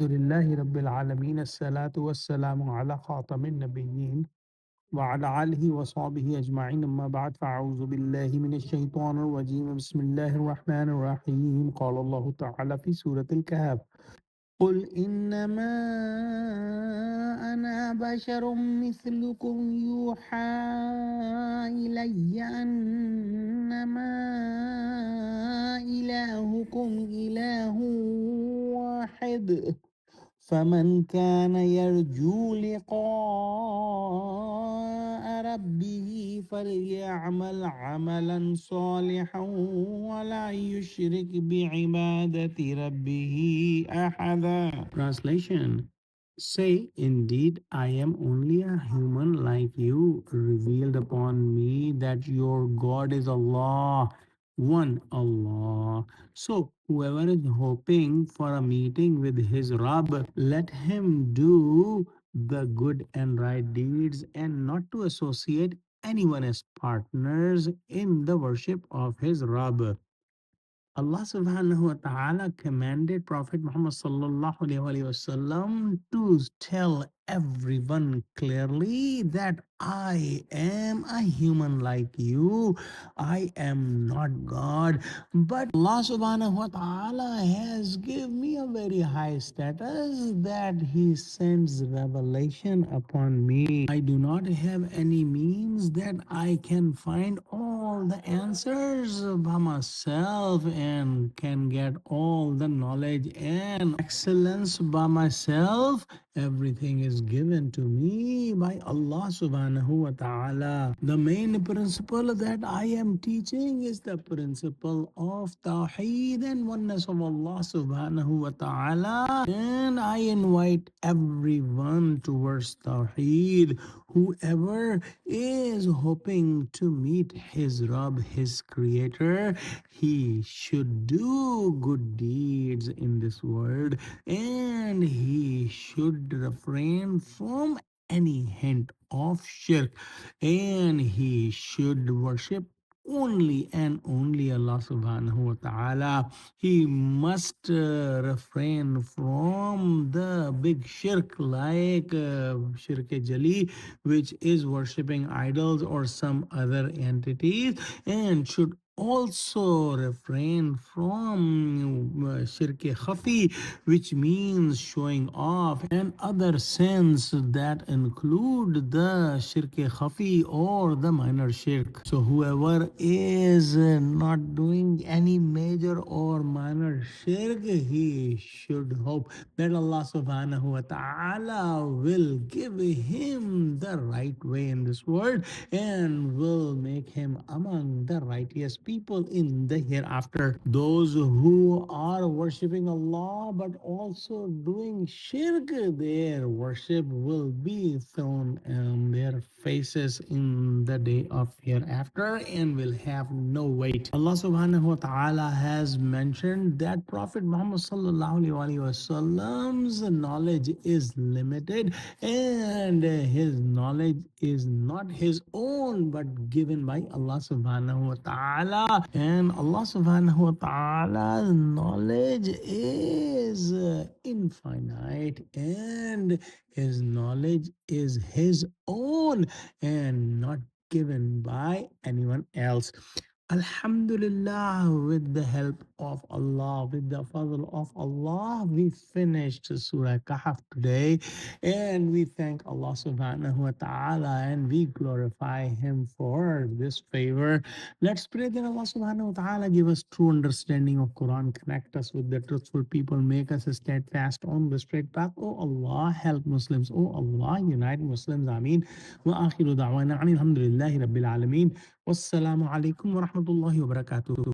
لله رب العالمين الصلاة والسلام على خاتم النبيين وعلى آله وصحبه أجمعين أما بعد فأعوذ بالله من الشيطان الرجيم بسم الله الرحمن الرحيم قال الله تعالى في سورة الكهف قل إنما أنا بشر مثلكم يوحى إلي أنما إلهكم إله واحد فمن كان يرجو لقاء ربه فليعمل عملا صالحا ولا يشرك بعبادة ربه أحدا. Translation. Say, indeed, I am only a human like you. Revealed upon me that your God is Allah, one Allah. So, whoever is hoping for a meeting with his Rabb, let him do the good and right deeds and not to associate anyone as partners in the worship of his Rabb. Allah subhanahu wa ta'ala commanded Prophet Muhammad sallallahu alaihi wasallam to tell everyone clearly that I am a human like you. I am not God. But Allah subhanahu wa ta'ala has given me a very high status that He sends revelation upon me. I do not have any means that I can find all the answers by myself and can get all the knowledge and excellence by myself. Everything is given to me by Allah subhanahu wa ta'ala. The main principle that I am teaching is the principle of Tawheed and oneness of Allah subhanahu wa ta'ala. And I invite everyone towards Tawheed. Whoever is hoping to meet his Rabb, his creator, he should do good deeds in this world and he should refrain from any hint of shirk and he should worship only and only Allah subhanahu wa ta'ala. He must refrain from the big shirk like shirk jali, which is worshipping idols or some other entities, and should also refrain from shirk khafi, which means showing off, and other sins that include the shirk khafi or the minor shirk. So whoever is not doing any major or minor shirk, he should hope that Allah subhanahu wa ta'ala will give him the right way in this world and will make him among the righteous people in the hereafter. Those who are worshipping Allah but also doing shirk, their worship will be thrown on their faces in the day of hereafter and will have no weight. Allah subhanahu wa ta'ala has mentioned that Prophet Muhammad sallallahu alaihi wasallam's knowledge is limited and his knowledge is not his own but given by Allah subhanahu wa ta'ala, and Allah subhanahu wa ta'ala's knowledge is infinite and his knowledge is his own and not given by anyone else. Alhamdulillah, with the help of Allah, with the fadl of Allah, we finished Surah Kahf today and we thank Allah subhanahu wa ta'ala and we glorify Him for this favor. Let's pray that Allah subhanahu wa ta'ala give us true understanding of Quran, connect us with the truthful people, make us steadfast on the straight path. Oh Allah, help Muslims. Oh Allah, unite Muslims. Ameen. Wa akhiru da'wana alhamdulillahi rabbil alameen. Wassalamu alaikum wa rahmatullahi wa barakatuh.